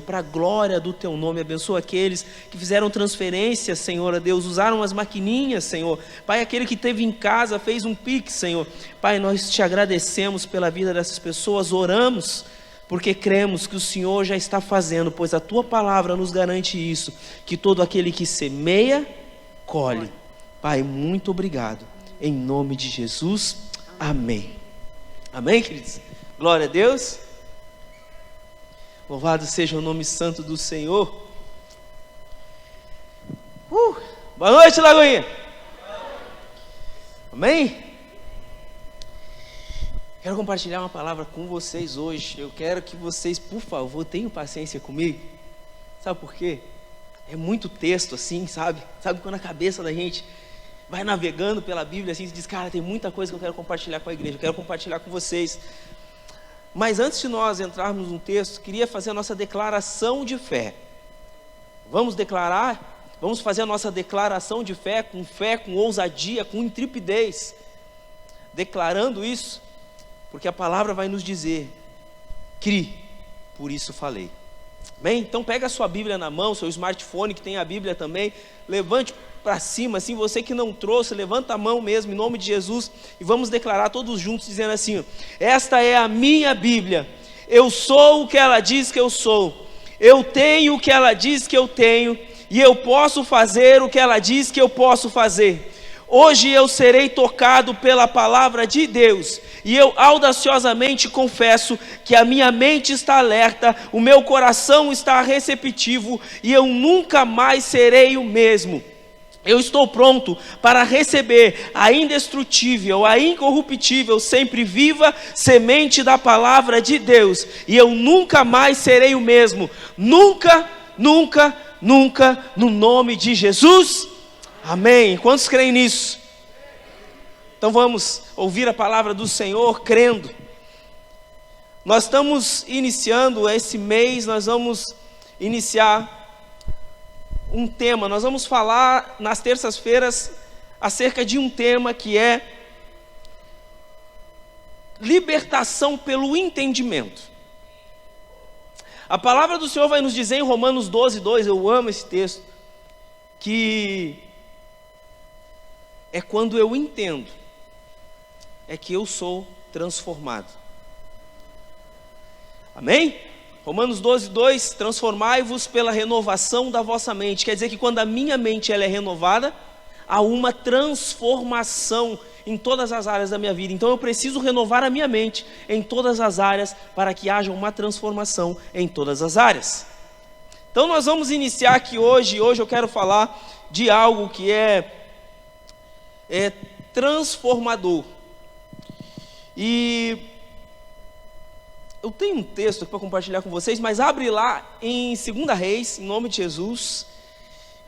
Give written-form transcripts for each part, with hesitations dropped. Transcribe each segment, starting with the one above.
para a glória do Teu nome. Abençoa aqueles que fizeram transferência, Senhor, a Deus, usaram as maquininhas, Senhor. Pai, aquele que esteve em casa, fez um Pix, Senhor. Pai, nós Te agradecemos pela vida dessas pessoas, oramos, porque cremos que o Senhor já está fazendo, pois a Tua palavra nos garante isso, que todo aquele que semeia, colhe. Pai, muito obrigado, em nome de Jesus, amém. Amém, queridos? Glória a Deus. Louvado seja o nome santo do Senhor. Boa noite, Lagoinha. Amém? Quero compartilhar uma palavra com vocês hoje. Eu quero que vocês, por favor, tenham paciência comigo. Sabe por quê? É muito texto assim, sabe? Sabe quando a cabeça da gente vai navegando pela Bíblia assim, e diz, cara, tem muita coisa que eu quero compartilhar com a igreja, eu quero compartilhar com vocês. Mas antes de nós entrarmos no texto, queria fazer a nossa declaração de fé. Vamos declarar? Vamos fazer a nossa declaração de fé, com ousadia, com intrepidez. Declarando isso, porque a palavra vai nos dizer, crie, por isso falei. Bem, então pega a sua Bíblia na mão, seu smartphone que tem a Bíblia também, levante para cima, assim, você que não trouxe, levanta a mão mesmo, em nome de Jesus, e vamos declarar todos juntos, dizendo assim, esta é a minha Bíblia, eu sou o que ela diz que eu sou, eu tenho o que ela diz que eu tenho, e eu posso fazer o que ela diz que eu posso fazer. Hoje eu serei tocado pela palavra de Deus, e eu audaciosamente confesso que a minha mente está alerta, o meu coração está receptivo, e eu nunca mais serei o mesmo. Eu estou pronto para receber a indestrutível, a incorruptível, sempre viva semente da palavra de Deus, e eu nunca mais serei o mesmo, nunca, nunca, nunca, no nome de Jesus, amém. Quantos creem nisso? Então vamos ouvir a palavra do Senhor crendo. Nós estamos iniciando esse mês, nós vamos iniciar um tema, nós vamos falar nas terças-feiras acerca de um tema que é libertação pelo entendimento. A palavra do Senhor vai nos dizer em Romanos 12:2, eu amo esse texto, que é quando eu entendo, é que eu sou transformado. Amém? Romanos 12:2, transformai-vos pela renovação da vossa mente. Quer dizer que quando a minha mente ela é renovada, há uma transformação em todas as áreas da minha vida. Então eu preciso renovar a minha mente em todas as áreas para que haja uma transformação em todas as áreas. Então nós vamos iniciar aqui hoje eu quero falar de algo que é transformador. E eu tenho um texto aqui para compartilhar com vocês, mas abre lá em 2 Reis, em nome de Jesus.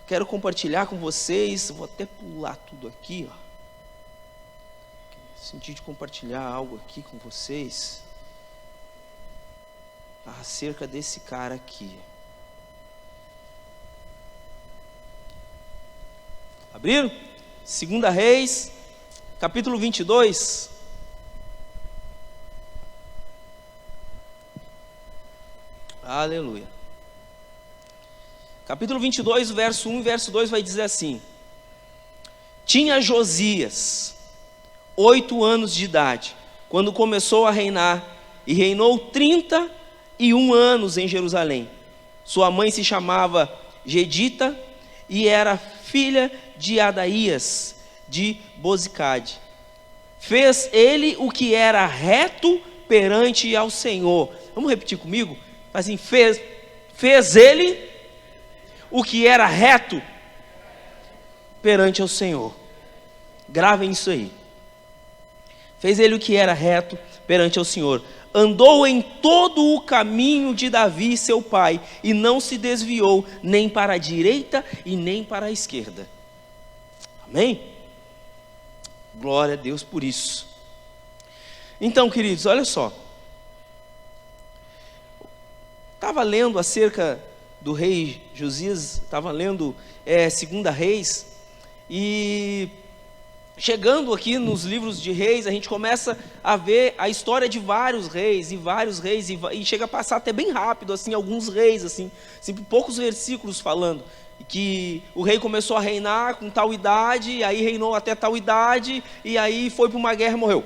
Quero compartilhar com vocês, vou até pular tudo aqui, ó. Senti de compartilhar algo aqui com vocês acerca desse cara aqui. Abriram? 2 Reis, capítulo 22. Aleluia. Capítulo 22, verso 1 e verso 2 vai dizer assim: tinha Josias 8 anos de idade, quando começou a reinar, e reinou 31 anos em Jerusalém. Sua mãe se chamava Gedita, e era filha de Adaías, de Bozicade. Fez ele o que era reto perante ao Senhor. Vamos repetir comigo? Assim, fez ele o que era reto perante ao Senhor. Gravem isso aí. Fez ele o que era reto perante ao Senhor. Andou em todo o caminho de Davi, seu pai, e não se desviou nem para a direita e nem para a esquerda. Amém? Glória a Deus por isso. Então, queridos, olha só. Estava lendo acerca do rei Josias, estava lendo 2 Reis, e chegando aqui nos livros de reis, a gente começa a ver a história de vários reis, e chega a passar até bem rápido, assim, alguns reis, assim, poucos versículos falando, que o rei começou a reinar com tal idade, e aí reinou até tal idade, e aí foi para uma guerra e morreu.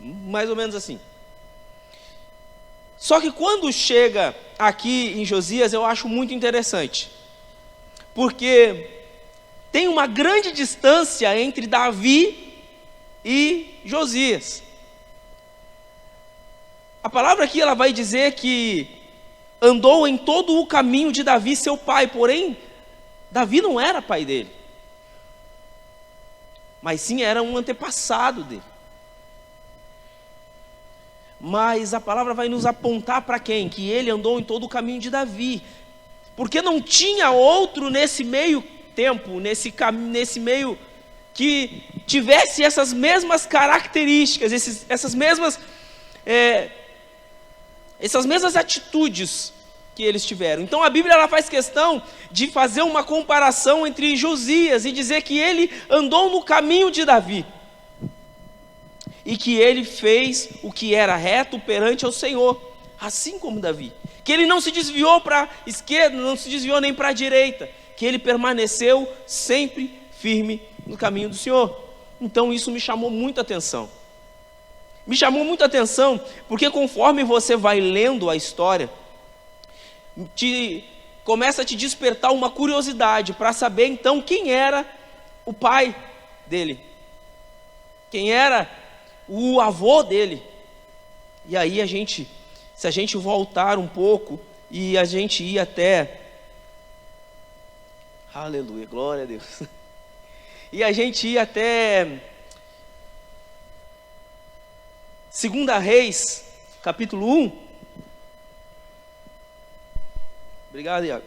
Mais ou menos assim. Só que quando chega aqui em Josias, eu acho muito interessante, porque tem uma grande distância entre Davi e Josias. A palavra aqui ela vai dizer que andou em todo o caminho de Davi, seu pai, porém, Davi não era pai dele, mas sim era um antepassado dele. Mas a palavra vai nos apontar para quem? Que ele andou em todo o caminho de Davi, porque não tinha outro nesse meio tempo, nesse meio, que tivesse essas mesmas características, essas mesmas atitudes que eles tiveram. Então a Bíblia ela faz questão de fazer uma comparação entre Josias e dizer que ele andou no caminho de Davi, e que ele fez o que era reto perante ao Senhor, assim como Davi, que ele não se desviou para a esquerda, não se desviou nem para a direita, que ele permaneceu sempre firme no caminho do Senhor. Então isso me chamou muita atenção. Me chamou muita atenção, porque conforme você vai lendo a história, começa a te despertar uma curiosidade para saber então quem era o pai dele, quem era o avô dele. E aí se a gente voltar um pouco e a gente ir até, aleluia, glória a Deus, e a gente ir até 2 Reis, capítulo 1, obrigado, Iago.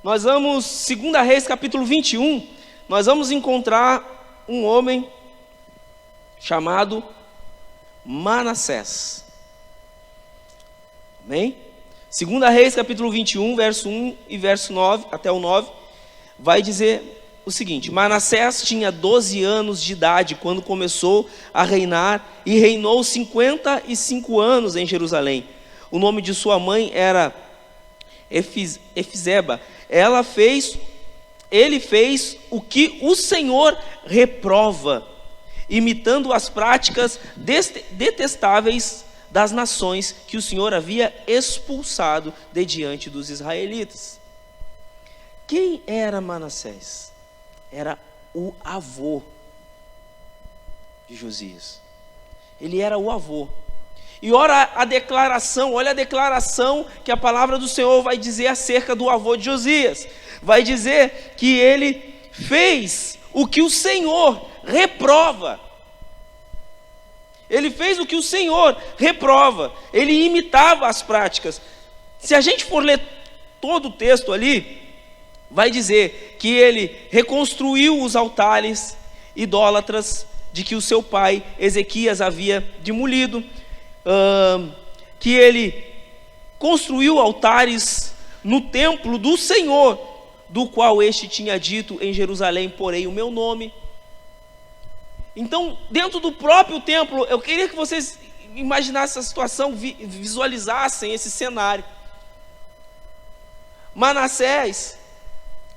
Nós vamos, 2 Reis, capítulo 21, nós vamos encontrar um homem chamado Manassés. Amém? 2 Reis, capítulo 21, verso 1 e verso 9, até o 9, vai dizer o seguinte: Manassés tinha 12 anos de idade quando começou a reinar, e reinou 55 anos em Jerusalém. O nome de sua mãe era Efizeba. Ele fez o que o Senhor reprova, imitando as práticas detestáveis das nações que o Senhor havia expulsado de diante dos israelitas. Quem era Manassés? Era o avô de Josias. Ele era o avô. E olha a declaração que a palavra do Senhor vai dizer acerca do avô de Josias. Vai dizer que ele fez o que o Senhor reprova. Ele fez o que o Senhor reprova. Ele imitava as práticas. Se a gente for ler todo o texto ali, vai dizer que ele reconstruiu os altares idólatras de que o seu pai Ezequias havia demolido, que ele construiu altares no templo do Senhor, do qual este tinha dito: em Jerusalém porei o meu nome. Então, dentro do próprio templo, eu queria que vocês imaginassem essa situação, visualizassem esse cenário. Manassés,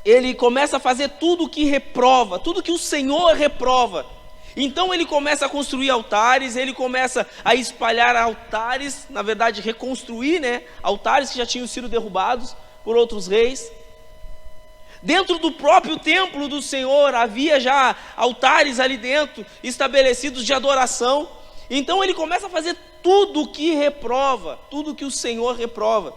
ele começa a fazer tudo o que reprova, tudo que o Senhor reprova. Então ele começa a construir altares, ele começa a espalhar altares, na verdade reconstruir, altares que já tinham sido derrubados por outros reis. Dentro do próprio templo do Senhor havia já altares ali dentro, estabelecidos de adoração. Então ele começa a fazer tudo o que reprova, tudo o que o Senhor reprova.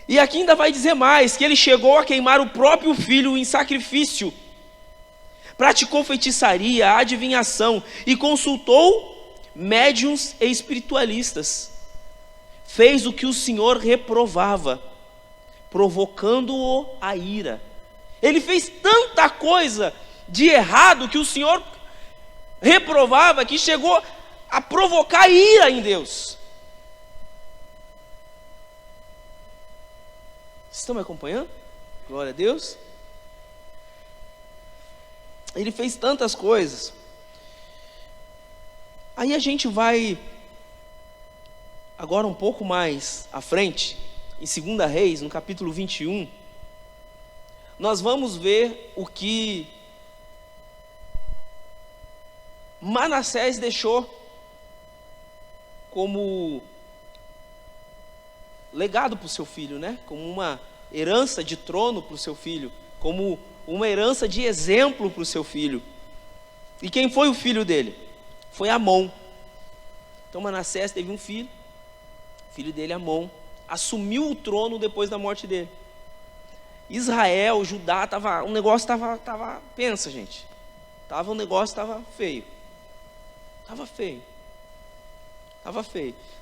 E aqui ainda vai dizer mais, que ele chegou a queimar o próprio filho em sacrifício, praticou feitiçaria, adivinhação e consultou médiuns e espiritualistas. Fez o que o Senhor reprovava, provocando-o a ira. Ele fez tanta coisa de errado que o Senhor reprovava, que chegou a provocar ira em Deus. Vocês estão me acompanhando? Glória a Deus. Ele fez tantas coisas. Aí a gente vai agora um pouco mais à frente, em 2 Reis, no capítulo 21, nós vamos ver o que Manassés deixou como legado para o seu filho, né? Como uma herança de trono para o seu filho, como uma herança de exemplo para o seu filho. E quem foi o filho dele? Foi Amon. Então Manassés teve um filho, o filho dele, Amon, assumiu o trono depois da morte dele. Israel, Judá, o negócio estava, pensa, gente, o negócio estava feio. Estava feio.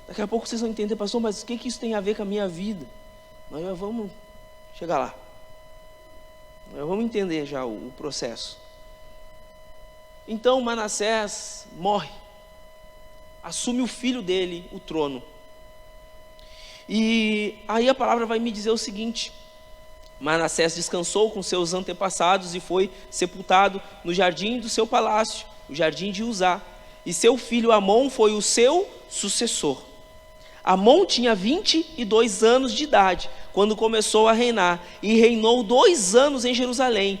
Daqui a pouco vocês vão entender, pastor, mas o que isso tem a ver com a minha vida? Nós vamos chegar lá. Nós vamos entender já o processo. Então Manassés morre. Assume o filho dele o trono. E aí a palavra vai me dizer o seguinte: Manassés descansou com seus antepassados e foi sepultado no jardim do seu palácio, o jardim de Uzá. E seu filho Amon foi o seu sucessor. Amon tinha 22 anos de idade quando começou a reinar, e reinou 2 anos em Jerusalém.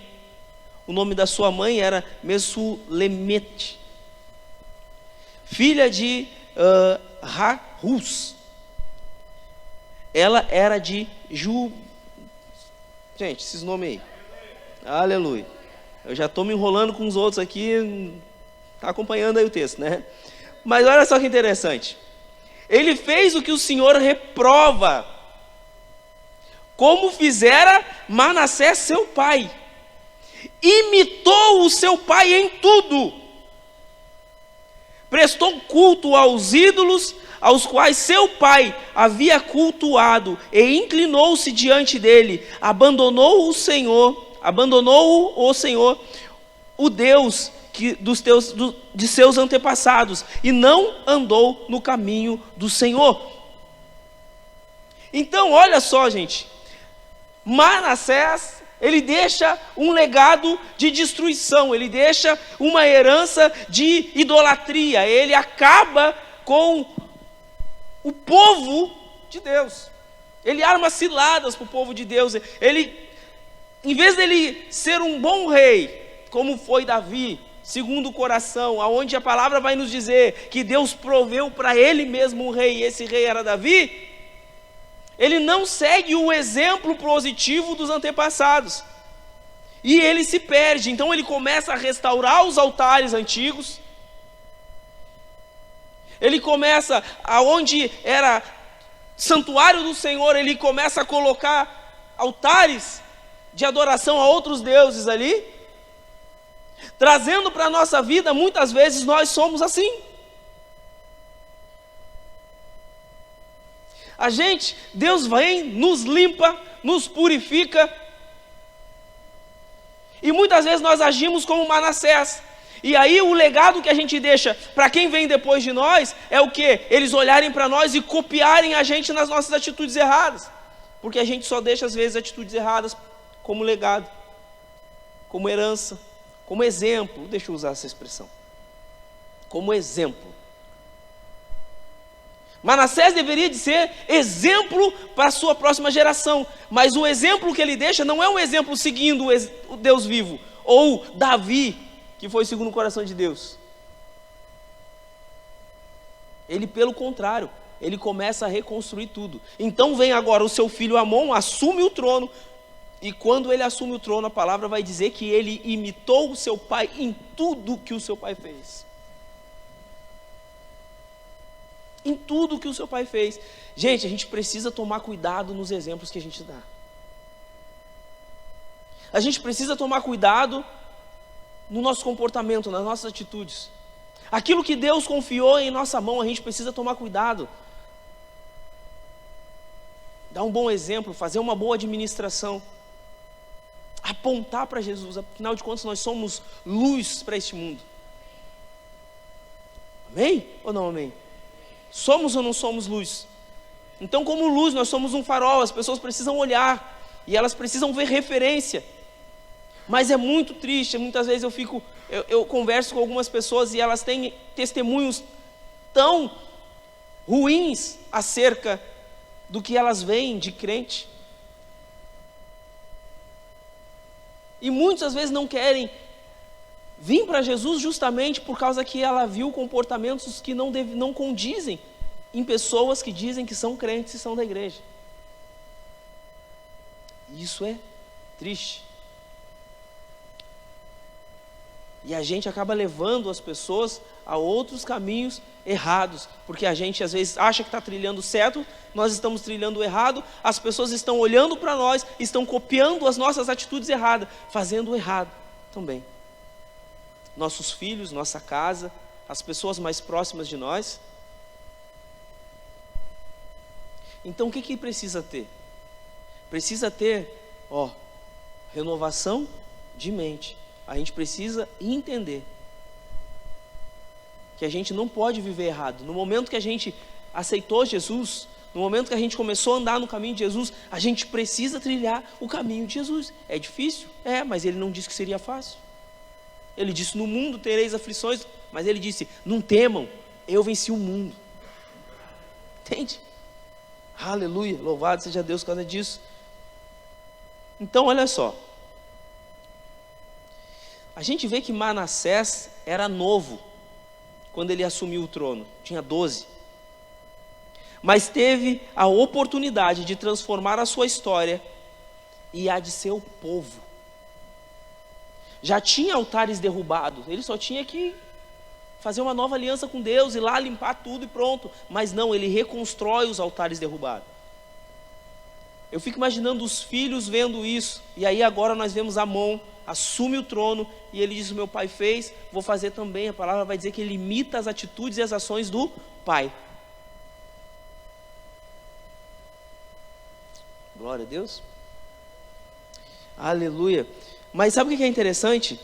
O nome da sua mãe era Messulemete, filha de Harus. Ela era de Gente, esses nomes aí. Aleluia. Eu já estou me enrolando com os outros aqui. Está acompanhando aí o texto, né? Mas olha só que interessante. Ele fez o que o Senhor reprova, como fizera Manassés seu pai. Imitou o seu pai em tudo. Prestou culto aos ídolos, aos quais seu pai havia cultuado, e inclinou-se diante dele. Abandonou o Senhor, o Deus de seus antepassados, e não andou no caminho do Senhor. Então olha só, gente, Manassés, ele deixa um legado de destruição, ele deixa uma herança de idolatria, ele acaba com o povo de Deus, ele arma ciladas para o povo de Deus. Ele, em vez dele ser um bom rei, como foi Davi, segundo o coração, aonde a palavra vai nos dizer que Deus proveu para ele mesmo um rei, e esse rei era Davi, ele não segue o exemplo positivo dos antepassados, e ele se perde. Então ele começa a restaurar os altares antigos, ele começa, aonde era santuário do Senhor, ele começa a colocar altares de adoração a outros deuses ali, trazendo para a nossa vida. Muitas vezes nós somos assim. Deus vem, nos limpa, nos purifica, e muitas vezes nós agimos como Manassés. E aí o legado que a gente deixa para quem vem depois de nós é o quê? Eles olharem para nós e copiarem a gente nas nossas atitudes erradas, porque a gente só deixa às vezes atitudes erradas como legado, como herança, como exemplo. Deixa eu usar essa expressão, como exemplo. Manassés deveria de ser exemplo para a sua próxima geração, mas o exemplo que ele deixa não é um exemplo seguindo o Deus vivo, ou Davi, que foi segundo o coração de Deus. Ele, pelo contrário, ele começa a reconstruir tudo. Então vem agora o seu filho Amon, assume o trono, e quando ele assume o trono, a palavra vai dizer que ele imitou o seu pai em tudo que o seu pai fez. Em tudo que o seu pai fez. Gente, a gente precisa tomar cuidado nos exemplos que a gente dá. A gente precisa tomar cuidado no nosso comportamento, nas nossas atitudes. Aquilo que Deus confiou em nossa mão, a gente precisa tomar cuidado. Dar um bom exemplo, fazer uma boa administração, apontar para Jesus. Afinal de contas, nós somos luz para este mundo. Amém ou não amém? Somos ou não somos luz? Então, como luz, nós somos um farol. As pessoas precisam olhar e elas precisam ver referência. Mas é muito triste, muitas vezes eu converso com algumas pessoas e elas têm testemunhos tão ruins acerca do que elas veem de crente. E muitas vezes não querem vir para Jesus justamente por causa que ela viu comportamentos que não condizem em pessoas que dizem que são crentes e são da igreja. Isso é triste. E a gente acaba levando as pessoas a outros caminhos errados, porque a gente às vezes acha que está trilhando certo, nós estamos trilhando errado, as pessoas estão olhando para nós, estão copiando as nossas atitudes erradas, fazendo o errado também. Nossos filhos, nossa casa, as pessoas mais próximas de nós. Então o que precisa ter? Precisa ter, renovação de mente. A gente precisa entender que a gente não pode viver errado. No momento que a gente aceitou Jesus, no momento que a gente começou a andar no caminho de Jesus, a gente precisa trilhar o caminho de Jesus. É difícil? Mas ele não disse que seria fácil. Ele disse: no mundo tereis aflições, mas ele disse: não temam, eu venci o mundo. Entende? Aleluia, louvado seja Deus por causa disso. Então olha só, a gente vê que Manassés era novo quando ele assumiu o trono, tinha 12, mas teve a oportunidade de transformar a sua história e a de seu povo. Já tinha altares derrubados, ele só tinha que fazer uma nova aliança com Deus, ir lá limpar tudo e pronto. Mas não, ele reconstrói os altares derrubados. Eu fico imaginando os filhos vendo isso, e aí agora nós vemos Amon, assume o trono, e ele diz: o meu pai fez, vou fazer também. A palavra vai dizer que ele imita as atitudes e as ações do pai. Glória a Deus. Aleluia. Mas sabe o que é interessante?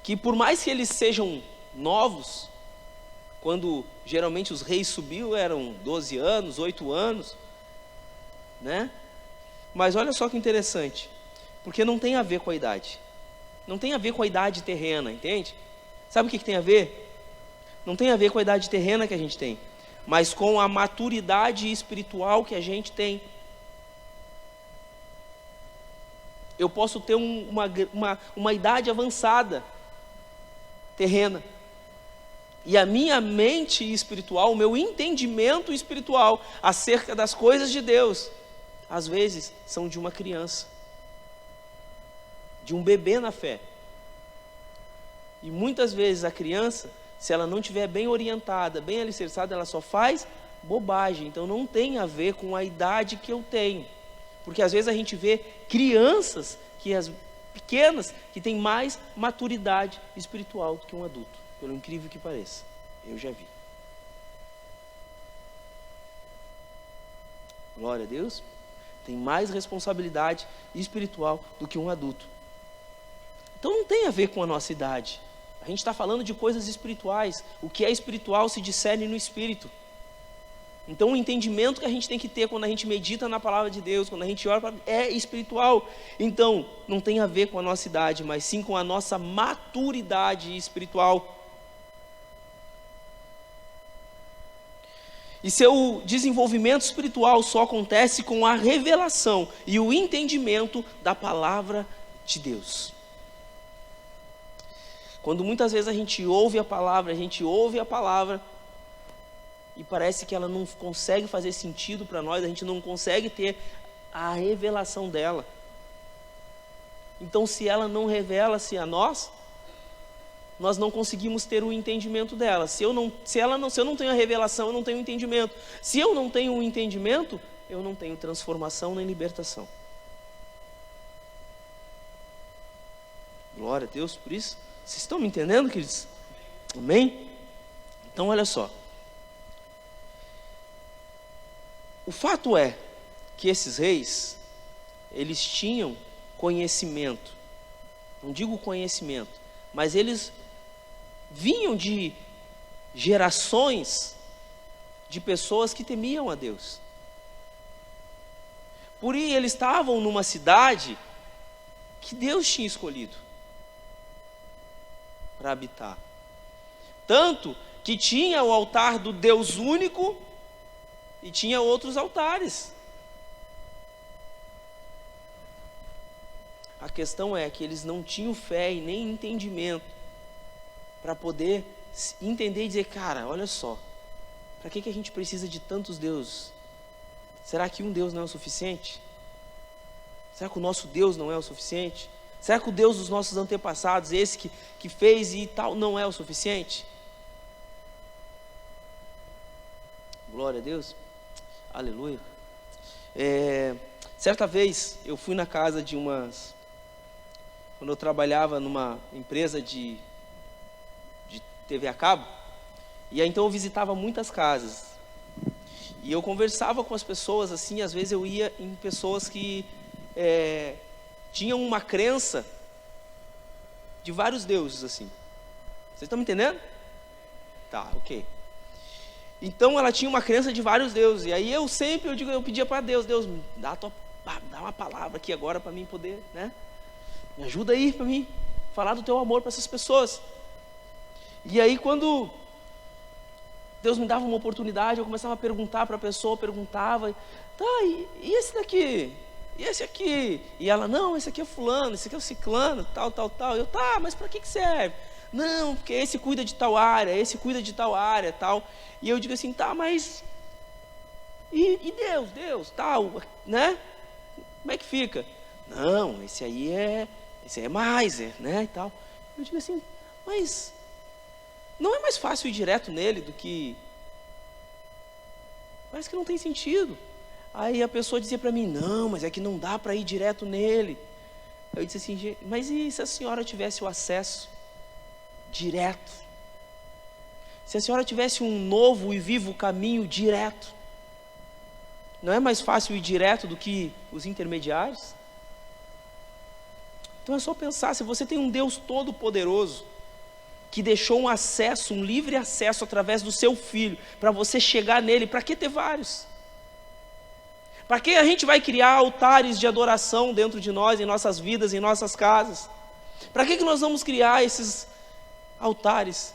Que por mais que eles sejam novos, quando geralmente os reis subiam eram 12 anos, 8 anos, né? Mas olha só que interessante, porque não tem a ver com a idade, não tem a ver com a idade terrena, entende? Sabe o que tem a ver? Não tem a ver com a idade terrena que a gente tem, mas com a maturidade espiritual que a gente tem. Eu posso ter uma idade avançada terrena, e a minha mente espiritual, o meu entendimento espiritual acerca das coisas de Deus, às vezes são de uma criança, de um bebê na fé. E muitas vezes a criança, se ela não estiver bem orientada, bem alicerçada, ela só faz bobagem. Então não tem a ver com a idade que eu tenho, porque às vezes a gente vê crianças, pequenas, que têm mais maturidade espiritual do que um adulto, pelo incrível que pareça. Eu já vi. Glória a Deus. Tem mais responsabilidade espiritual do que um adulto. Então não tem a ver com a nossa idade. A gente está falando de coisas espirituais. O que é espiritual se discerne no espírito. Então o entendimento que a gente tem que ter quando a gente medita na palavra de Deus, quando a gente ora, é espiritual. Então não tem a ver com a nossa idade, mas sim com a nossa maturidade espiritual. E seu desenvolvimento espiritual só acontece com a revelação e o entendimento da palavra de Deus. Quando muitas vezes a gente ouve a palavra e parece que ela não consegue fazer sentido para nós, a gente não consegue ter a revelação dela. Então, se ela não revela-se a nós não conseguimos ter o entendimento dela. Se eu não tenho a revelação, eu não tenho o entendimento. Se eu não tenho o entendimento, eu não tenho transformação nem libertação. Glória a Deus por isso. Vocês estão me entendendo, queridos? Amém? Então olha só. O fato é que esses reis, eles tinham conhecimento. Não digo conhecimento, mas eles vinham de gerações de pessoas que temiam a Deus. Porém, eles estavam numa cidade que que Deus tinha escolhido para habitar. Tanto que tinha o altar do Deus único e tinha outros altares. A questão é que eles não tinham fé e nem entendimento para poder entender e dizer, cara, olha só, para que a gente precisa de tantos deuses? Será que um Deus não é o suficiente? Será que o nosso Deus não é o suficiente? Será que o Deus dos nossos antepassados, esse que fez e tal, não é o suficiente? Glória a Deus. Aleluia. Certa vez eu fui na casa de quando eu trabalhava numa empresa de TV a cabo, e aí então eu visitava muitas casas, e eu conversava com as pessoas assim, às vezes eu ia em pessoas que tinham uma crença de vários deuses assim. Vocês estão me entendendo? Tá, ok. Então ela tinha uma crença de vários deuses, e aí eu pedia para Deus, dá uma palavra aqui agora para mim poder, né? Me ajuda aí para mim falar do teu amor para essas pessoas. E aí quando Deus me dava uma oportunidade, eu começava a perguntar para a pessoa, perguntava, tá, e esse daqui? E esse aqui? E ela, não, esse aqui é fulano, esse aqui é o ciclano, tal. Eu, tá, mas para que serve? Não, porque esse cuida de tal área, esse cuida de tal área, tal. E eu digo assim, tá, mas e Deus, tal, né? Como é que fica? Não, esse aí é mais, né, e tal. Eu digo assim, mas não é mais fácil ir direto nele do que... Parece que não tem sentido. Aí a pessoa dizia para mim, não, mas é que não dá para ir direto nele. Eu disse assim, mas e se a senhora tivesse o acesso direto? Se a senhora tivesse um novo e vivo caminho direto, não é mais fácil ir direto do que os intermediários? Então é só pensar, se você tem um Deus todo-poderoso, que deixou um acesso, um livre acesso através do seu Filho, para você chegar nele, para que ter vários? Para que a gente vai criar altares de adoração dentro de nós, em nossas vidas, em nossas casas? Para que nós vamos criar esses altares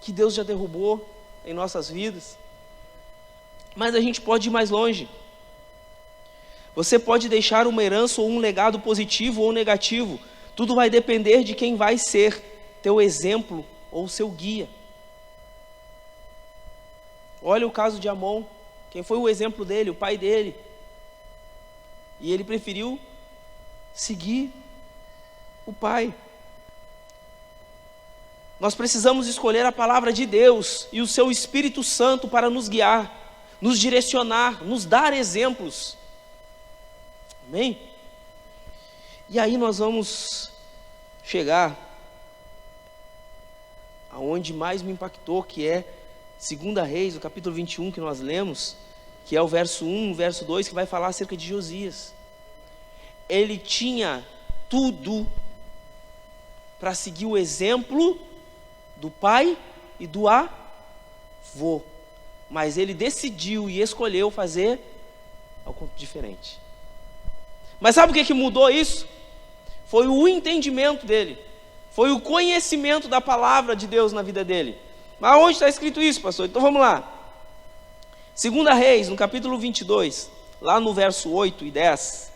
que Deus já derrubou em nossas vidas? Mas a gente pode ir mais longe. Você pode deixar uma herança ou um legado positivo ou negativo. Tudo vai depender de quem vai ser teu exemplo ou seu guia. Olha o caso de Amon. Quem foi o exemplo dele? O pai dele. E ele preferiu seguir o pai. Nós precisamos escolher a palavra de Deus e o seu Espírito Santo para nos guiar, nos direcionar, nos dar exemplos. Amém? E aí nós vamos chegar aonde mais me impactou, que é 2 Reis, o capítulo 21 que nós lemos, que é o verso 1, o verso 2, que vai falar acerca de Josias. Ele tinha tudo para seguir o exemplo do pai e do avô, mas ele decidiu e escolheu fazer algo diferente. Mas sabe o que mudou isso? Foi o entendimento dele, foi o conhecimento da palavra de Deus na vida dele. Mas onde está escrito isso, pastor? Então vamos lá. 2 Reis, no capítulo 22, lá no verso 8 e 10,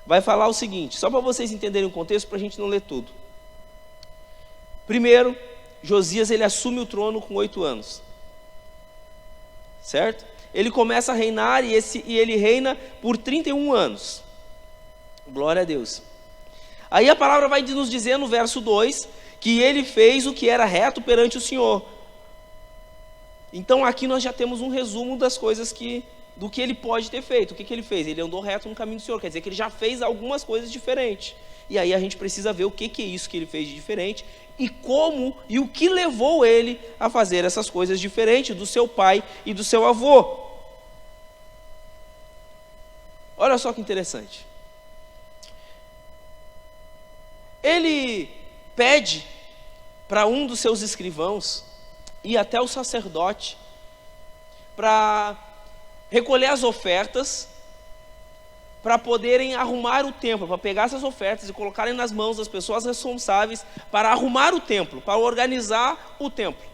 vai falar o seguinte, só para vocês entenderem o contexto, para a gente não ler tudo. Primeiro, Josias, ele assume o trono com 8 anos, certo? Ele começa a reinar e ele reina por 31 anos. Glória a Deus. Aí a palavra vai nos dizer no verso 2 que ele fez o que era reto perante o Senhor. Então aqui nós já temos um resumo das coisas do que ele pode ter feito. O que ele fez? Ele andou reto no caminho do Senhor, quer dizer que ele já fez algumas coisas diferentes. E aí a gente precisa ver o que é isso que ele fez de diferente e como e o que levou ele a fazer essas coisas diferentes do seu pai e do seu avô. Olha só que interessante. Ele pede para um dos seus escrivãos ir até o sacerdote para recolher as ofertas para poderem arrumar o templo, para pegar essas ofertas e colocarem nas mãos das pessoas responsáveis para arrumar o templo, para organizar o templo.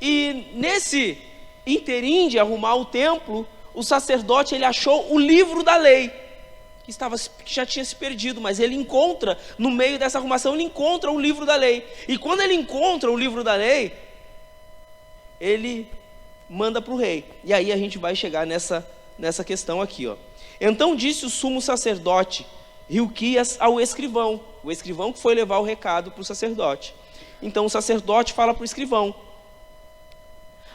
E nesse interim de arrumar o templo, o sacerdote ele achou o livro da lei, que já tinha se perdido, mas ele encontra, no meio dessa arrumação, ele encontra o livro da lei. E quando ele encontra o livro da lei, ele manda para o rei. E aí a gente vai chegar nessa questão aqui, ó. Então disse o sumo sacerdote Hilquias ao escrivão, o escrivão que foi levar o recado para o sacerdote. Então o sacerdote fala para o escrivão: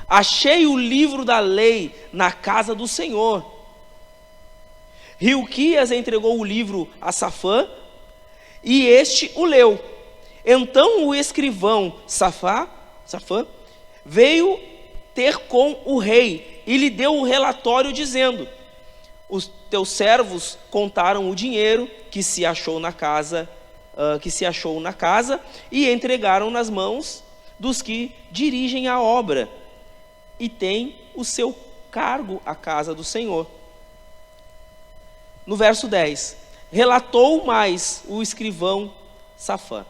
achei o livro da lei na casa do Senhor. Hilquias entregou o livro a Safã, e este o leu. Então o escrivão Safã veio ter com o rei e lhe deu o relatório dizendo: os teus servos contaram o dinheiro que se achou na casa, e entregaram nas mãos dos que dirigem a obra e tem o seu cargo a casa do Senhor. No verso 10, relatou mais o escrivão Safã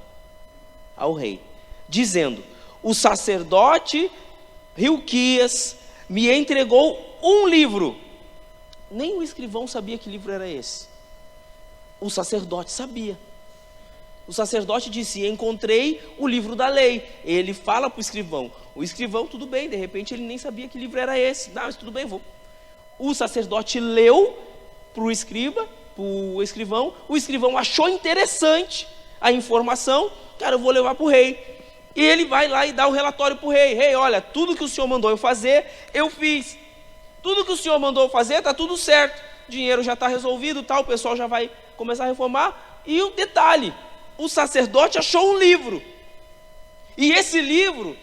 ao rei, dizendo: o sacerdote Hilquias me entregou um livro. Nem o escrivão sabia que livro era esse. O sacerdote sabia. O sacerdote disse: encontrei o livro da lei. Ele fala para o escrivão. O escrivão, tudo bem, de repente ele nem sabia que livro era esse. Não, mas tudo bem, vou. O sacerdote leu para o escrivão. O escrivão achou interessante a informação. Cara, eu vou levar para o rei. E ele vai lá e dá o relatório para o rei. Rei, olha, tudo que o senhor mandou eu fazer, eu fiz. Tudo que o senhor mandou eu fazer, está tudo certo. O dinheiro já está resolvido, tal, o pessoal já vai começar a reformar. E o detalhe, o sacerdote achou um livro. E esse livro,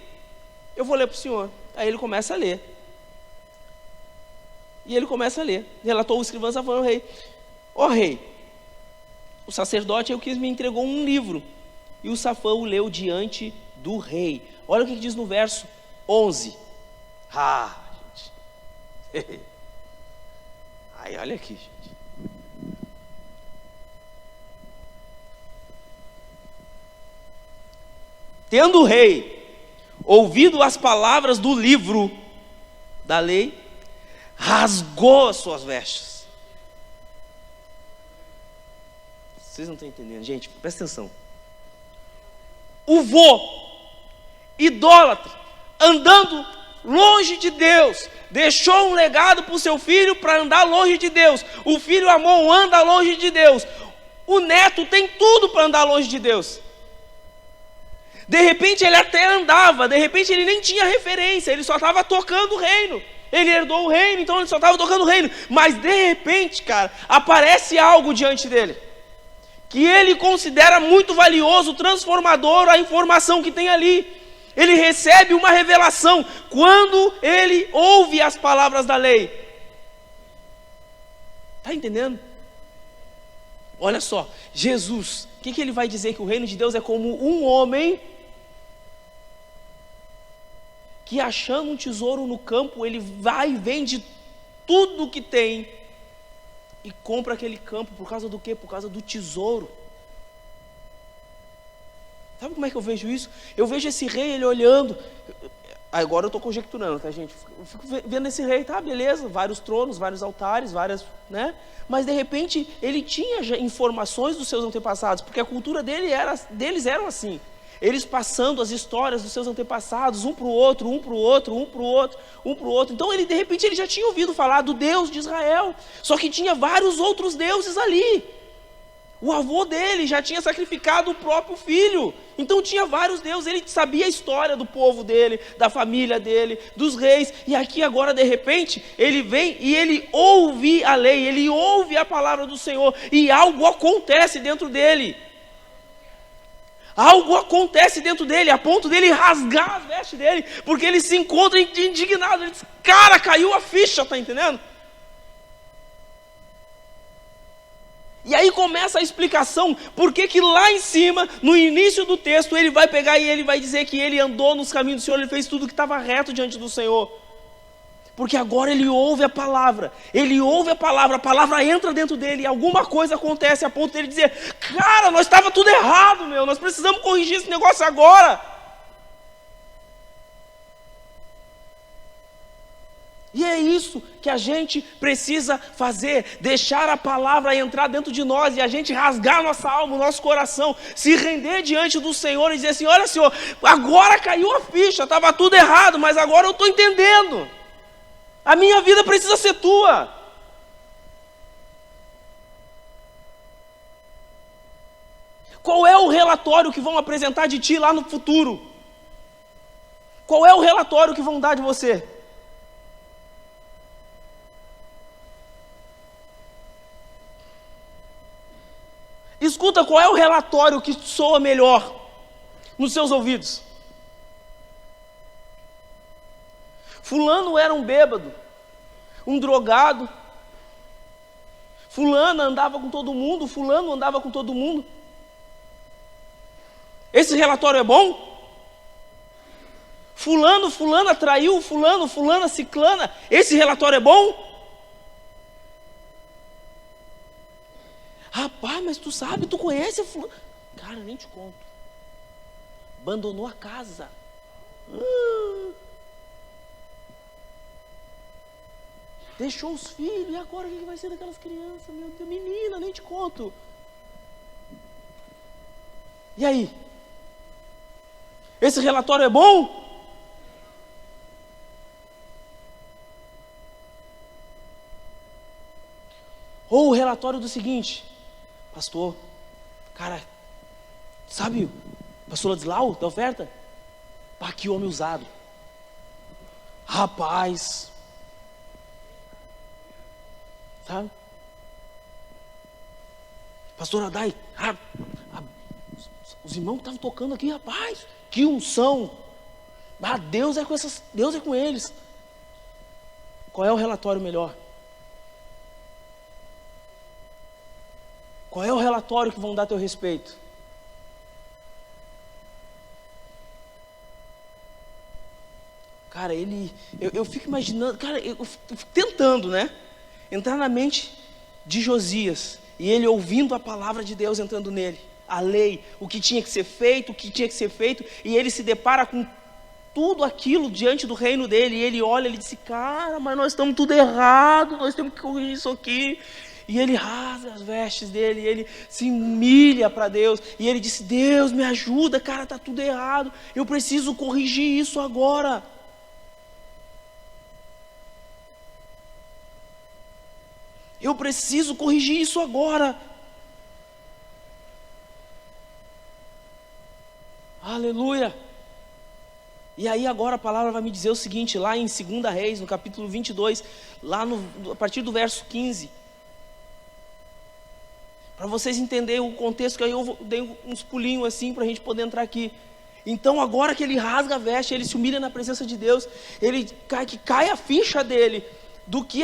eu vou ler para o senhor. Aí ele começa a ler. E ele começa a ler. Relatou o escrivão Safã ao rei: ó rei, o sacerdote Hilquias me entregou um livro. E o Safã o leu diante do rei. Olha o que diz no verso 11. Gente. Aí, olha aqui, gente. Tendo o rei ouvido as palavras do livro da lei, rasgou as suas vestes. Vocês não estão entendendo, gente, presta atenção. O vô idólatra, andando longe de Deus, deixou um legado para o seu filho para andar longe de Deus. O filho Amon anda longe de Deus. O neto tem tudo para andar longe de Deus. De repente ele até andava, de repente ele nem tinha referência, ele só estava tocando o reino. Ele herdou o reino, então ele só estava tocando o reino. Mas de repente, cara, aparece algo diante dele, que ele considera muito valioso, transformador, a informação que tem ali. Ele recebe uma revelação quando ele ouve as palavras da lei. Está entendendo? Olha só, Jesus, o que ele vai dizer? Que o reino de Deus é como um homem que, achando um tesouro no campo, ele vai e vende tudo que tem e compra aquele campo. Por causa do quê? Por causa do tesouro. Sabe como é que eu vejo isso? Eu vejo esse rei, ele olhando. Agora eu estou conjecturando, tá, gente? Eu fico vendo esse rei, tá, beleza, vários tronos, vários altares, várias, né? Mas de repente ele tinha já informações dos seus antepassados, porque a cultura deles eram assim. Eles passando as histórias dos seus antepassados, um para o outro. Então ele, de repente, ele já tinha ouvido falar do Deus de Israel. Só que tinha vários outros deuses ali. O avô dele já tinha sacrificado o próprio filho. Então tinha vários deuses. Ele sabia a história do povo dele, da família dele, dos reis. E aqui agora, de repente, ele vem e ele ouve a lei, ele ouve a palavra do Senhor. E algo acontece dentro dele. Algo acontece dentro dele, a ponto dele rasgar as vestes dele, porque ele se encontra indignado. Ele diz: cara, caiu a ficha, tá entendendo? E aí começa a explicação, porque que lá em cima, no início do texto, ele vai pegar e ele vai dizer que ele andou nos caminhos do Senhor, ele fez tudo que estava reto diante do Senhor. Porque agora ele ouve a palavra, a palavra entra dentro dele, e alguma coisa acontece a ponto dele dizer: cara, nós estava tudo errado, nós precisamos corrigir esse negócio agora. E é isso que a gente precisa fazer, deixar a palavra entrar dentro de nós, e a gente rasgar nossa alma, o nosso coração, se render diante do Senhor e dizer assim: olha, Senhor, agora caiu a ficha, estava tudo errado, mas agora eu estou entendendo. A minha vida precisa ser tua. Qual é o relatório que vão apresentar de ti lá no futuro? Qual é o relatório que vão dar de você? Escuta, qual é o relatório que soa melhor nos seus ouvidos? Fulano era um bêbado, um drogado. Fulana andava com todo mundo, fulano andava com todo mundo. Esse relatório é bom? Fulana traiu fulano, fulana ciclana. Esse relatório é bom? Rapaz, mas tu sabe, tu conhece a fulano. Cara, nem te conto. Abandonou a casa. Deixou os filhos, e agora o que vai ser daquelas crianças? Meu Deus, menina, nem te conto. E aí? Esse relatório é bom? Ou o relatório do seguinte: pastor, cara, sabe o pastor Ladislau da oferta? Pá, que homem usado. Rapaz, sabe? Pastor Adai, os irmãos que estavam tocando aqui, rapaz, que unção. Deus é com eles. Qual é o relatório melhor? Qual é o relatório que vão dar a teu respeito? Cara, eu fico imaginando, cara, eu fico tentando, entrar na mente de Josias, e ele ouvindo a palavra de Deus entrando nele, a lei, o que tinha que ser feito, e ele se depara com tudo aquilo diante do reino dele, e ele olha, ele diz: cara, mas nós estamos tudo errado, nós temos que corrigir isso aqui. E ele rasga as vestes dele, e ele se humilha para Deus, e ele disse: Deus, me ajuda, cara, está tudo errado, eu preciso corrigir isso agora. Eu preciso corrigir isso agora. Aleluia. E aí agora a palavra vai me dizer o seguinte, lá em 2 Reis, no capítulo 22, a partir do verso 15. Para vocês entenderem o contexto, que aí eu dei uns pulinhos assim para a gente poder entrar aqui. Então agora que ele rasga a veste, ele se humilha na presença de Deus, cai a ficha dele, do que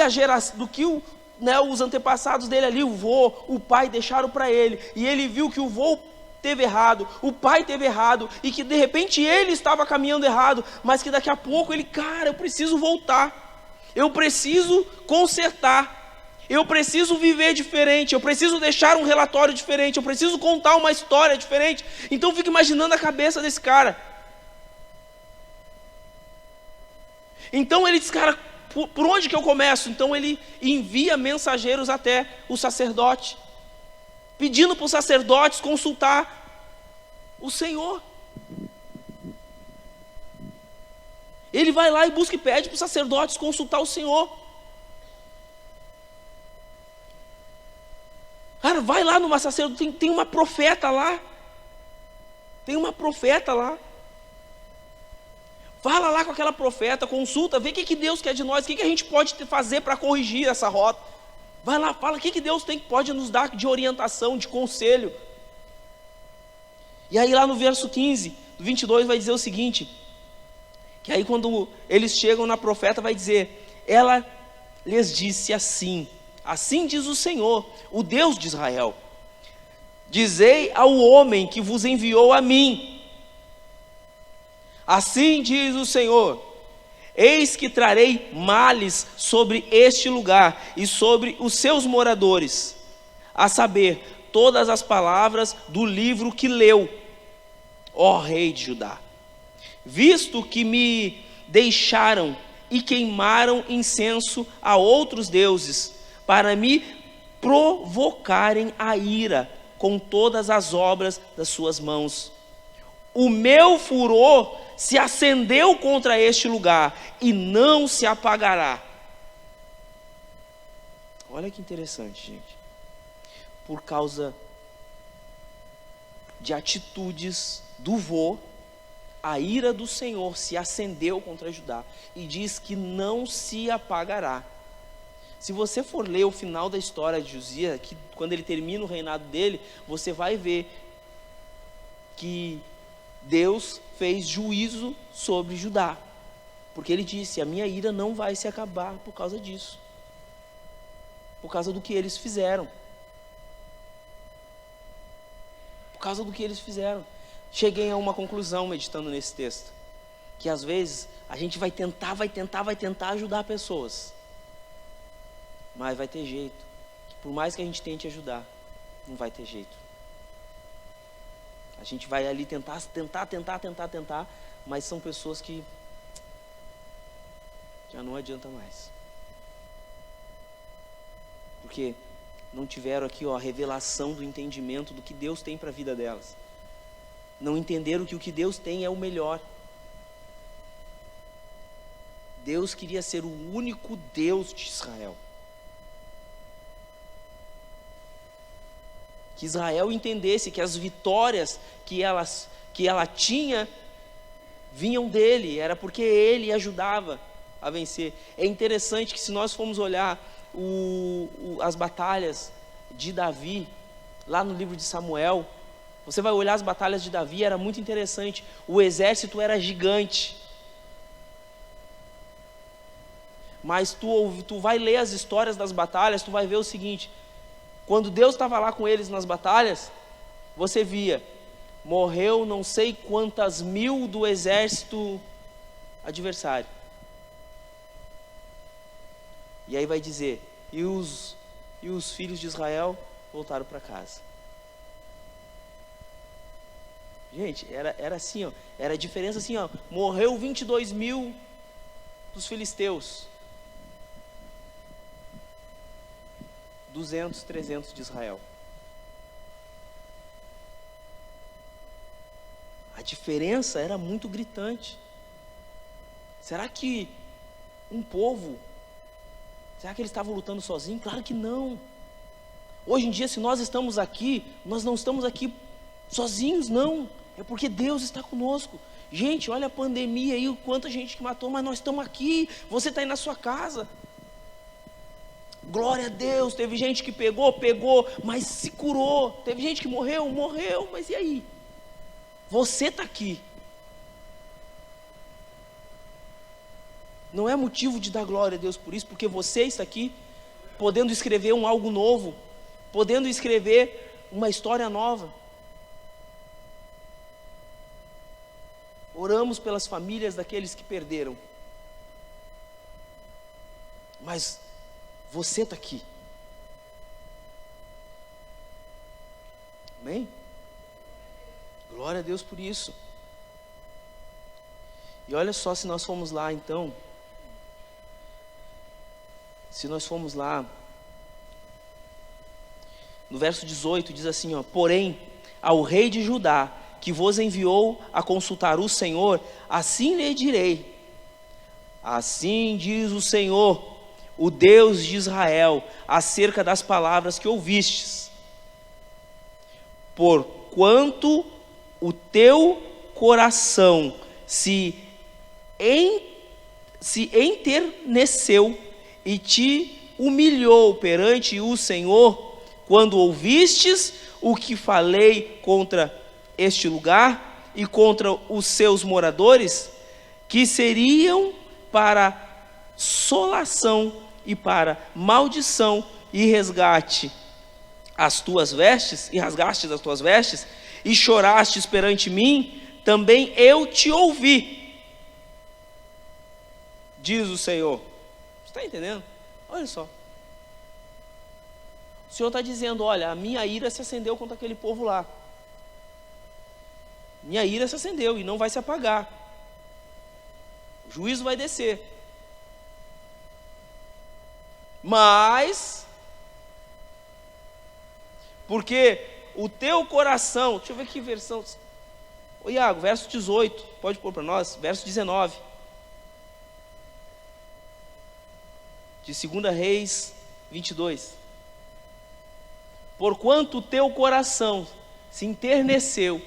os antepassados dele ali, o vô, o pai deixaram para ele, e ele viu que o vô teve errado, o pai teve errado, e que de repente ele estava caminhando errado, mas que daqui a pouco ele, cara, eu preciso voltar, eu preciso consertar, eu preciso viver diferente, eu preciso deixar um relatório diferente, eu preciso contar uma história diferente. Então eu fico imaginando a cabeça desse cara. Então ele diz: cara, por onde que eu começo? Então ele envia mensageiros até o sacerdote, pedindo para os sacerdotes consultar o Senhor. Ele vai lá e busca e pede para os sacerdotes consultar o Senhor. Cara, vai lá numa sacerdotisa, tem uma profeta lá. Fala lá com aquela profeta, consulta, vê o que Deus quer de nós, o que a gente pode fazer para corrigir essa rota. Vai lá, fala o que Deus pode nos dar de orientação, de conselho. E aí lá no verso 15, do 22 vai dizer o seguinte, que aí quando eles chegam na profeta vai dizer: ela lhes disse assim: assim diz o Senhor, o Deus de Israel: dizei ao homem que vos enviou a mim, assim diz o Senhor, Eis que trarei males sobre este lugar e sobre os seus moradores, a saber, todas as palavras do livro que leu, ó rei de Judá. Visto que me deixaram e queimaram incenso a outros deuses, para me provocarem a ira com todas as obras das suas mãos. O meu furor se acendeu contra este lugar e não se apagará. Olha que interessante, gente. Por causa de atitudes do vô, a ira do Senhor se acendeu contra Judá e diz que não se apagará. Se você for ler o final da história de Josias, que quando ele termina o reinado dele, você vai ver que Deus fez juízo sobre Judá, porque ele disse: a minha ira não vai se acabar por causa disso, por causa do que eles fizeram. Por causa do que eles fizeram. Cheguei a uma conclusão meditando nesse texto, que às vezes a gente vai tentar ajudar pessoas, mas vai ter jeito, que por mais que a gente tente ajudar, não vai ter jeito. A gente vai ali tentar, mas são pessoas que já não adianta mais, porque não tiveram aqui a revelação do entendimento do que Deus tem para a vida delas. Não entenderam que o que Deus tem é o melhor. Deus queria ser o único Deus de Israel. Que Israel entendesse que as vitórias que ela tinha vinham dele, era porque ele ajudava a vencer. É interessante que se nós formos olhar as batalhas de Davi, lá no livro de Samuel, você vai olhar as batalhas de Davi, era muito interessante. O exército era gigante, mas tu vai ler as histórias das batalhas, tu vai ver o seguinte: quando Deus estava lá com eles nas batalhas, você via, morreu não sei quantas mil do exército adversário. E aí vai dizer, e os filhos de Israel voltaram para casa. Gente, era assim, ó, era a diferença assim, ó, morreu 22 mil dos filisteus, 200, 300 de Israel. A diferença era muito gritante. Será que um povo, será que eles estavam lutando sozinhos? Claro que não. Hoje em dia, se nós estamos aqui, nós não estamos aqui sozinhos, não. É porque Deus está conosco. Gente, olha a pandemia aí, o quanta gente que matou, mas nós estamos aqui. Você está aí na sua casa. Glória a Deus. Teve gente que pegou, mas se curou. Teve gente que morreu, mas e aí? Você está aqui. Não é motivo de dar glória a Deus por isso, porque você está aqui, podendo escrever algo novo, podendo escrever uma história nova. Oramos pelas famílias daqueles que perderam, mas você está aqui. Amém? Glória a Deus por isso. E olha só, se nós formos lá então, no verso 18 diz assim, ó: porém, ao rei de Judá, que vos enviou a consultar o Senhor, assim lhe direi: assim diz o Senhor, o Deus de Israel, acerca das palavras que ouvistes. Porquanto o teu coração se enterneceu e te humilhou perante o Senhor, quando ouvistes o que falei contra este lugar e contra os seus moradores, que seriam para solação e para maldição, e rasgastes as tuas vestes, e chorastes perante mim, também eu te ouvi. diz o Senhor. Você está entendendo? Olha só. O Senhor está dizendo, olha, a minha ira se acendeu contra aquele povo lá. Minha ira se acendeu e não vai se apagar. O juízo vai descer. Mas, porque o teu coração, deixa eu ver que versão. Ô Iago, verso 18, pode pôr para nós, verso 19. De 2 Reis 22. Porquanto o teu coração se enterneceu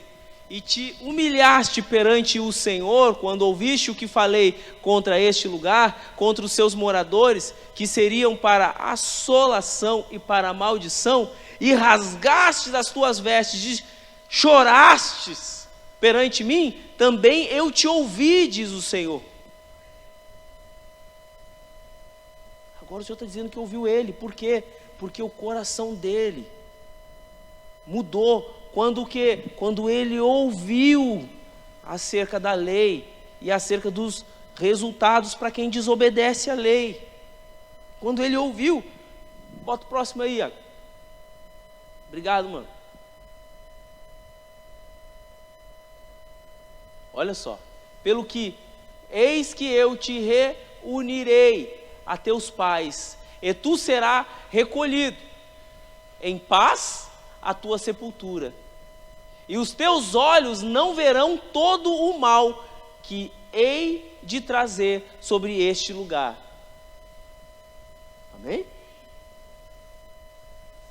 e te humilhaste perante o Senhor, quando ouviste o que falei contra este lugar, contra os seus moradores, que seriam para assolação e para maldição, e rasgastes as tuas vestes, e chorastes perante mim, também eu te ouvi, diz o Senhor. Agora o Senhor está dizendo que ouviu ele, por quê? Porque o coração dele mudou. Quando ele ouviu acerca da lei e acerca dos resultados para quem desobedece à lei. Quando ele ouviu, bota o próximo aí, Iago. Obrigado, mano. Olha só. Pelo que, eis que eu te reunirei a teus pais, e tu serás recolhido em paz à tua sepultura. E os teus olhos não verão todo o mal que hei de trazer sobre este lugar. Amém?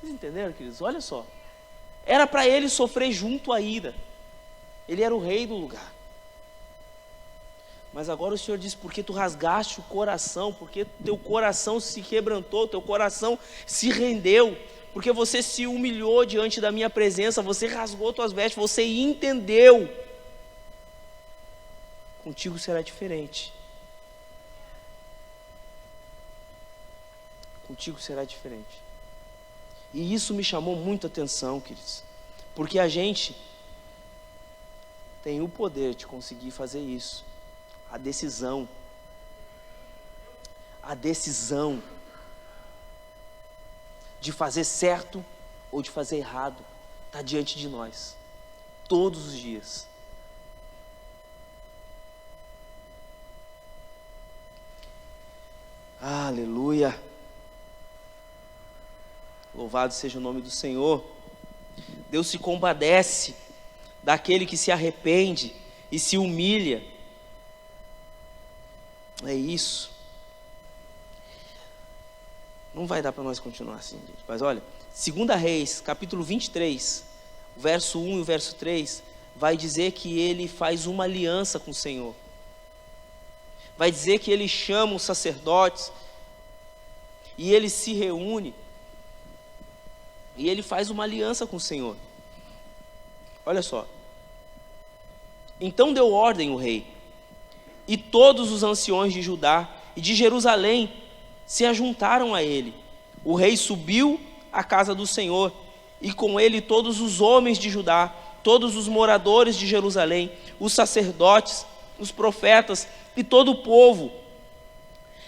Vocês entenderam, queridos? Olha só. Era para ele sofrer junto à ira. Ele era o rei do lugar. Mas agora o Senhor diz, porque tu rasgaste o coração, porque teu coração se quebrantou, teu coração se rendeu, porque você se humilhou diante da minha presença, você rasgou tuas vestes, você entendeu. Contigo será diferente. Contigo será diferente. E isso me chamou muita atenção, queridos, porque a gente tem o poder de conseguir fazer isso. A decisão de fazer certo ou de fazer errado está diante de nós, todos os dias. Aleluia! Louvado seja o nome do Senhor. Deus se compadece daquele que se arrepende e se humilha. É isso. Não vai dar para nós continuar assim, gente. Mas olha, 2 Reis, capítulo 23, o verso 1 e o verso 3, vai dizer que ele faz uma aliança com o Senhor. Vai dizer que ele chama os sacerdotes e ele se reúne e ele faz uma aliança com o Senhor. Olha só. Então deu ordem o rei, e todos os anciões de Judá e de Jerusalém se ajuntaram a ele. O rei subiu à casa do Senhor, e com ele todos os homens de Judá, todos os moradores de Jerusalém, os sacerdotes, os profetas e todo o povo,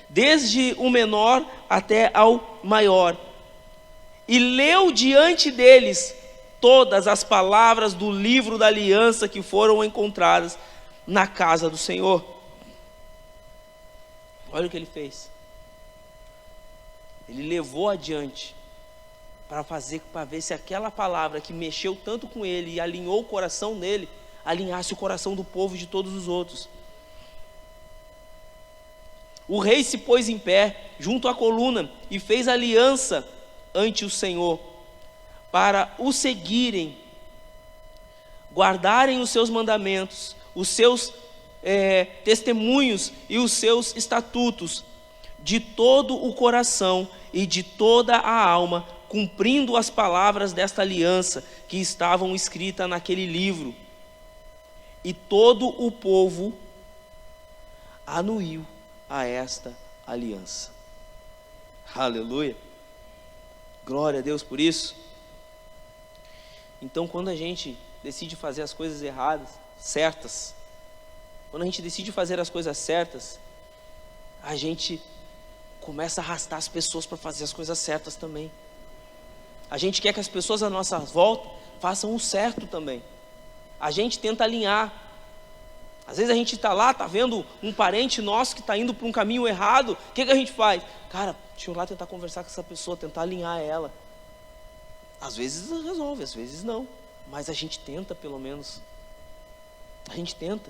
desde o menor até ao maior. E leu diante deles todas as palavras do livro da aliança que foram encontradas na casa do Senhor. Olha o que ele fez. Ele levou adiante para ver se aquela palavra que mexeu tanto com ele e alinhou o coração dele, alinhasse o coração do povo e de todos os outros. O rei se pôs em pé junto à coluna e fez aliança ante o Senhor, para o seguirem, guardarem os seus mandamentos, os seus testemunhos e os seus estatutos, de todo o coração e de toda a alma, cumprindo as palavras desta aliança que estavam escritas naquele livro. E todo o povo anuiu a esta aliança. Aleluia! Glória a Deus por isso. Então, quando a gente decide fazer as coisas erradas, certas, quando a gente decide fazer as coisas certas, a gente começa a arrastar as pessoas para fazer as coisas certas também. A gente quer que as pessoas à nossa volta façam o certo também. A gente tenta alinhar. Às vezes a gente está lá, está vendo um parente nosso que está indo para um caminho errado. O que a gente faz? Cara, deixa eu ir lá tentar conversar com essa pessoa, tentar alinhar ela. Às vezes resolve, às vezes não. Mas a gente tenta pelo menos. A gente tenta.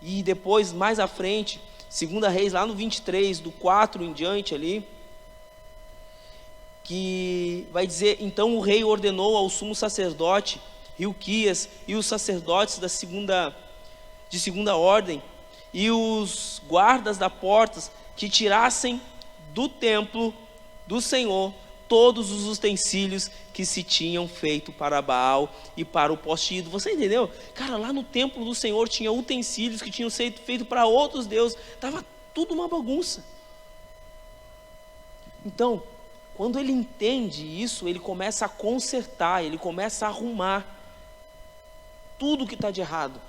E depois, mais à frente, 2 Reis, lá no 23, do 4 em diante ali, que vai dizer: então o rei ordenou ao sumo sacerdote Hilquias e os sacerdotes de segunda ordem e os guardas da porta que tirassem do templo do Senhor todos os utensílios que se tinham feito para Baal e para o poste ídolo. Você entendeu? Cara, lá no templo do Senhor tinha utensílios que tinham sido feitos para outros deuses. Estava tudo uma bagunça. Então, quando ele entende isso, ele começa a consertar, ele começa a arrumar tudo que está de errado.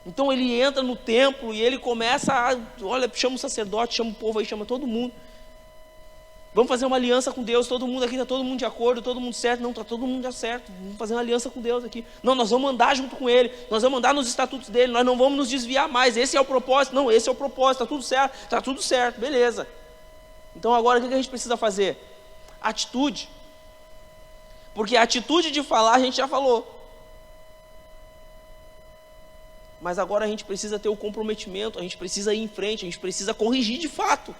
Então ele entra no templo e ele começa a, olha, chama o sacerdote, chama o povo aí, chama todo mundo. Vamos fazer uma aliança com Deus, todo mundo aqui, está todo mundo de acordo, todo mundo certo? Não, está todo mundo certo, vamos fazer uma aliança com Deus aqui. Não, nós vamos andar junto com Ele, nós vamos andar nos estatutos dEle, nós não vamos nos desviar mais, esse é o propósito. Não, esse é o propósito, está tudo certo, beleza. Então agora o que a gente precisa fazer? Atitude. Porque a atitude de falar a gente já falou. Mas agora a gente precisa ter o comprometimento, a gente precisa ir em frente, a gente precisa corrigir de fato.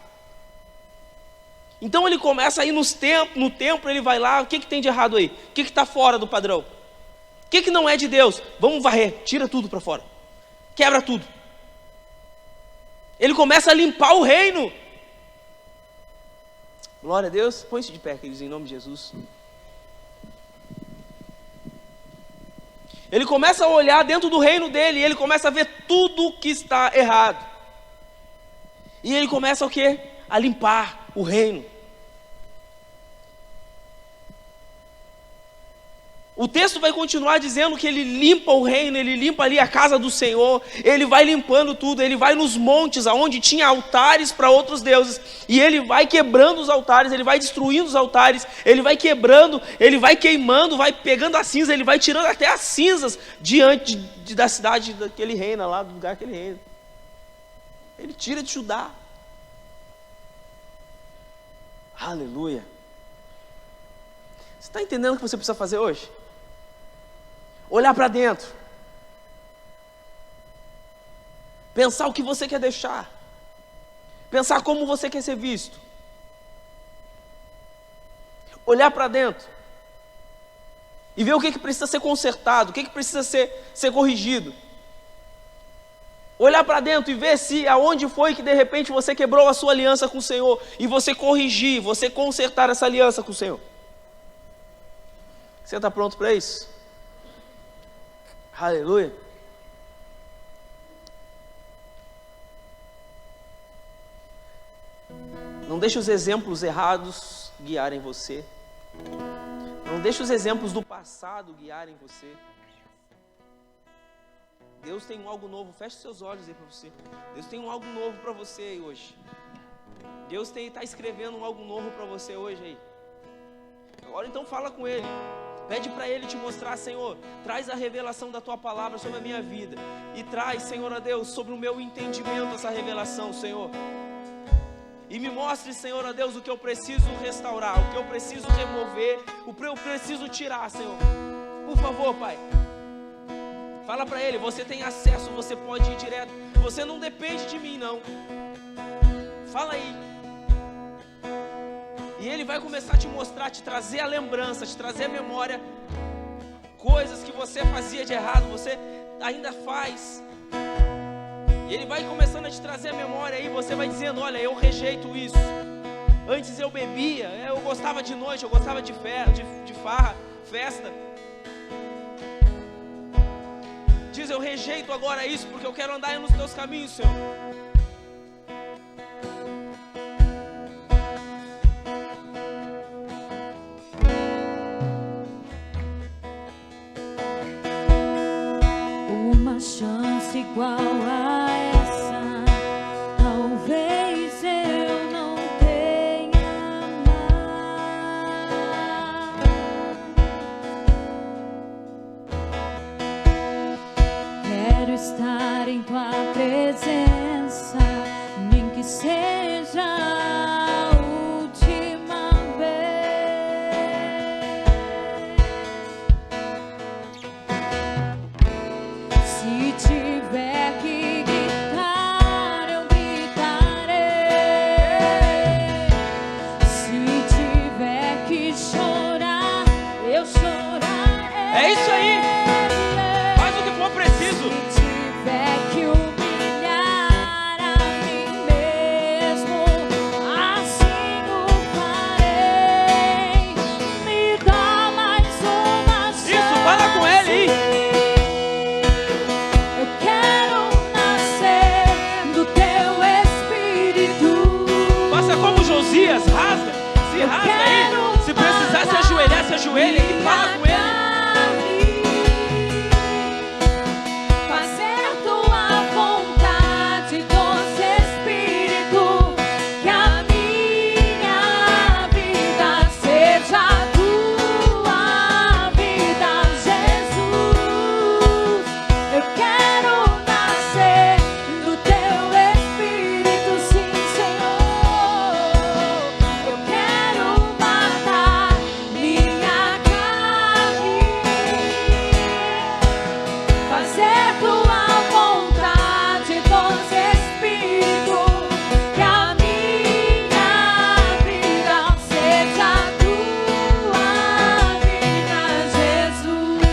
Então ele começa a ir no templo, ele vai lá, o que tem de errado aí? O que está fora do padrão? O que não é de Deus? Vamos varrer, tira tudo para fora, quebra tudo. Ele começa a limpar o reino. Glória a Deus, põe-se de pé, queridos, em nome de Jesus. Ele começa a olhar dentro do reino dele, e ele começa a ver tudo que está errado. E ele começa o quê? A limpar o reino. O texto vai continuar dizendo que ele limpa o reino, ele limpa ali a casa do Senhor, ele vai limpando tudo, ele vai nos montes, aonde tinha altares para outros deuses, e ele vai quebrando os altares, ele vai destruindo os altares, ele vai quebrando, ele vai queimando, vai pegando a cinza, ele vai tirando até as cinzas diante da cidade que ele reina, lá do lugar que ele reina. Ele tira de Judá. Aleluia. Você está entendendo o que você precisa fazer hoje? Olhar para dentro, pensar o que você quer deixar, pensar como você quer ser visto, olhar para dentro e ver o que precisa ser consertado, o que precisa ser corrigido. Olhar para dentro e ver se aonde foi que de repente você quebrou a sua aliança com o Senhor, e você corrigir, você consertar essa aliança com o Senhor. Você está pronto para isso? Aleluia. Não deixe os exemplos errados guiarem você. Não deixe os exemplos do passado guiarem você. Deus tem algo novo. Feche seus olhos aí para você. Deus tem algo novo para você aí hoje. Deus está escrevendo algo novo para você hoje aí. Agora então fala com Ele. Pede para Ele te mostrar: Senhor, traz a revelação da Tua palavra sobre a minha vida. E traz, Senhor, a Deus, sobre o meu entendimento essa revelação, Senhor. E me mostre, Senhor, a Deus, o que eu preciso restaurar, o que eu preciso remover, o que eu preciso tirar, Senhor. Por favor, Pai. Fala para Ele, você tem acesso, você pode ir direto. Você não depende de mim, não. Fala aí. E Ele vai começar a te mostrar, te trazer a lembrança, te trazer a memória, coisas que você fazia de errado, você ainda faz. E Ele vai começando a te trazer a memória, e você vai dizendo: olha, eu rejeito isso. Antes eu bebia, eu gostava de noite, eu gostava de farra, festa. Diz: eu rejeito agora isso, porque eu quero andar nos teus caminhos, Senhor. Uma chance igual a essa talvez estar em tua presença, nem que seja a última vez. Se tiver que gritar, eu gritarei. Se tiver que chorar, eu chorarei. É isso aí. Faz o que for preciso. Se tiver que humilhar a mim mesmo, assim o farei. Me dá mais uma chance. Isso, fala com ele aí. Eu quero nascer do teu espírito. Faça como Josias, rasga. Se rasga aí. Se precisar se ajoelhar, se ajoelha e fala com ele. Fazer tua vontade, doce Espírito, que a minha vida seja a tua vida, Jesus. Eu quero nascer do teu Espírito, sim, Senhor. Eu quero matar minha carne, fazer tua vontade, doce Espírito, que a minha vida seja a tua vida, Jesus.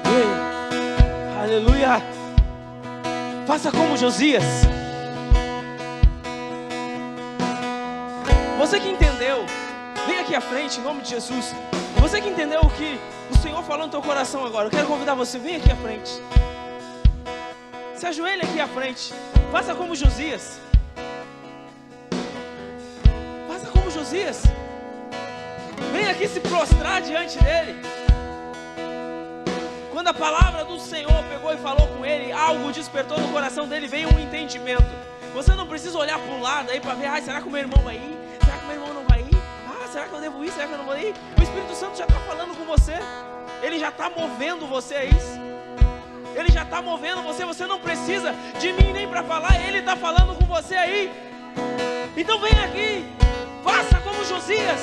Ei, aleluia. Faça como Josias. Você que entendeu, vem aqui à frente em nome de Jesus. Você que entendeu o que o Senhor falou no teu coração agora, eu quero convidar você, vem aqui à frente. Se ajoelhe aqui à frente. Faça como Josias. Faça como Josias. Vem aqui se prostrar diante dele. Quando a palavra do Senhor pegou e falou com ele, algo despertou no coração dele, veio um entendimento. Você não precisa olhar para o lado aí para ver, será que o meu irmão vai ir? Será que o meu irmão não vai ir? Será que eu devo ir? Será que eu não vou ir? O Espírito Santo já está falando com você. Ele já está movendo você a isso. Ele já está movendo você. Você não precisa de mim nem para falar. Ele está falando com você aí. Então vem aqui. Faça como Josias.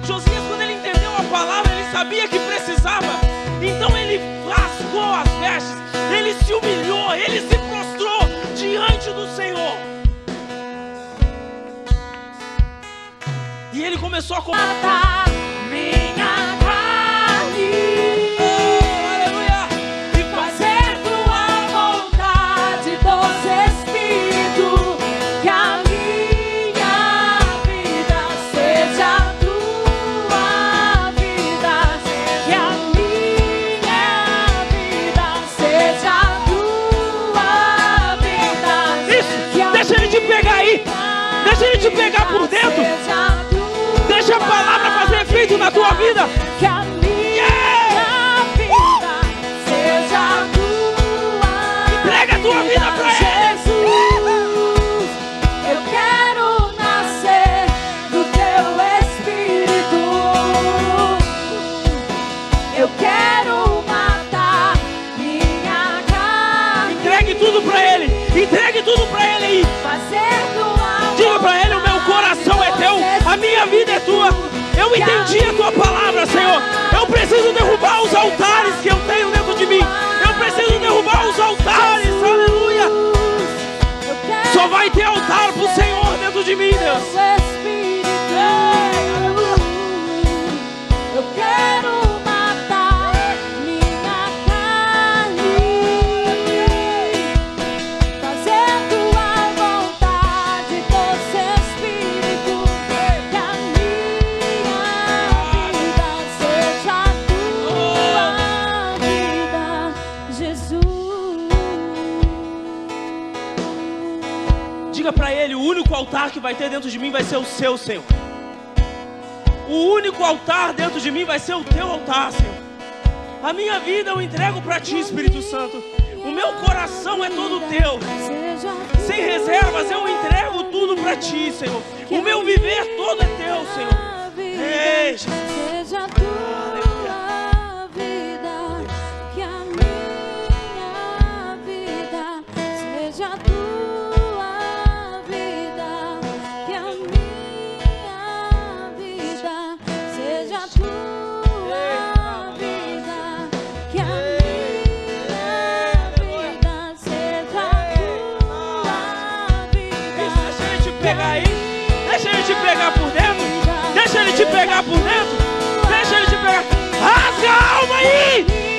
Josias, quando ele entendeu a palavra, ele sabia que precisava. Então ele rasgou as vestes. Ele se humilhou. Ele se prostrou diante do Senhor. E ele começou a Matar minha carne, aleluia. e fazer tua vontade, doce Espírito, que a minha vida seja a tua vida, que a minha vida seja a tua vida. Isso, deixa ele te pegar aí. Deixa ele te pegar por dentro. Deixa a palavra fazer efeito na tua vida. Que a minha vida seja a tua. Entrega a tua vida pra ele. Jesus, eu quero nascer do teu Espírito. Eu quero matar minha carne. Entregue tudo pra ele. Entregue tudo pra ele aí. Fazer tua Diga pra ele, o meu coração é teu, a minha vida é tua. Eu entendi a tua palavra, Senhor. Eu preciso derrubar os altares que eu tenho dentro de mim. Eu preciso derrubar os altares, aleluia. Só vai ter altar pro Senhor dentro de mim, Deus. Eu quero matar minha carne, fazer tua vontade, doce Espírito, que a minha vida seja a tua vida, Jesus. Diga pra ele, o único altar que vai ter dentro de mim vai ser o seu, Senhor. O único altar dentro de mim vai ser o teu altar, Senhor. A minha vida eu entrego pra ti, Espírito Santo. O meu coração é todo teu. Sem reservas eu entrego tudo pra ti, Senhor. O meu viver todo é teu, Senhor. Ei, Jesus. Seja a tua vida, que a minha pegar aí. Deixa ele te pegar por dentro. Deixa ele te pegar por dentro. Deixa ele te pegar. Rasga a alma aí!